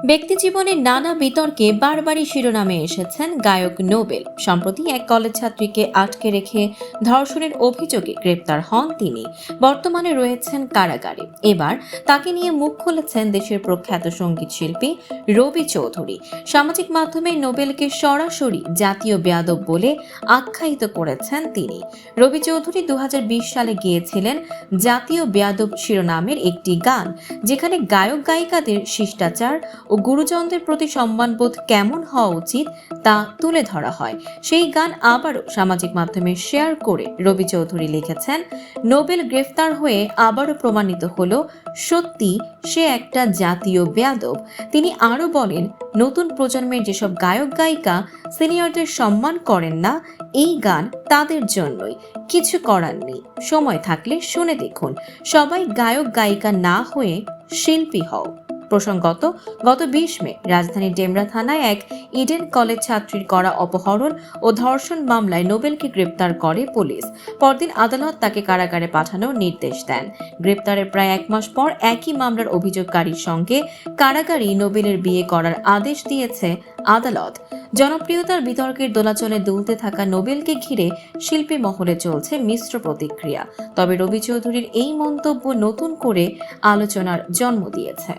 ব্যক্তিজীবনের নানা বিতর্কে বারবারই শিরোনামে এসেছেন গায়ক নোবেল। সম্প্রতি এক কলেজ ছাত্রীকে আটকে রেখে ধর্ষণের অভিযোগে গ্রেপ্তার হন তিনি। বর্তমানে রয়েছেন কারাগারে। এবার তাকে নিয়ে মুখ খুলেছেন দেশের প্রখ্যাত সঙ্গীত শিল্পী রবি চৌধুরী। সামাজিক মাধ্যমে নোবেলকে সরাসরি জাতীয় বেয়াদব বলে আখ্যায়িত করেছেন তিনি। রবি চৌধুরী 2020 সালে গিয়েছিলেন জাতীয় বেয়াদব শিরোনামের একটি গান, যেখানে গায়ক গায়িকাদের শিষ্টাচার ও গুরুজনদের প্রতি সম্মানবোধ কেমন হওয়া উচিত তা তুলে ধরা হয়। সেই গান আবারও সামাজিক মাধ্যমে শেয়ার করে রবি চৌধুরী লিখেছেন, নোবেল গ্রেফতার হয়ে আবারও প্রমাণিত হলো সত্যি সে একটা জাতীয় বেয়াদব। তিনি আরও বলেন, নতুন প্রজন্মের যেসব গায়ক গায়িকা সিনিয়রদের সম্মান করেন না, এই গান তাদের জন্যই। কিছু করার নেই, সময় থাকলে শুনে দেখুন। সবাই গায়ক গায়িকা না হয়ে শিল্পী হও। প্রসঙ্গত, গত 20 মে রাজধানীর ডেমরা থানায় এক ইডেন কলেজ ছাত্রীর করা অপহরণ ও ধর্ষণ মামলায় নোবেলকে গ্রেপ্তার করে পুলিশ। পরদিন আদালত তাকে কারাগারে পাঠানোর নির্দেশ দেন। গ্রেপ্তারের প্রায় 1 মাস পর একই মামলার অভিযোগকারীর সঙ্গে কারাগারেই নোবেলের বিয়ে করার আদেশ দিয়েছে আদালত। জনপ্রিয়তার বিতর্কের দোলাচলে দুলতে থাকা নোবেলকে ঘিরে শিল্পী মহলে চলছে মিশ্র প্রতিক্রিয়া। তবে রবি চৌধুরীর এই মন্তব্য নতুন করে আলোচনার জন্ম দিয়েছে।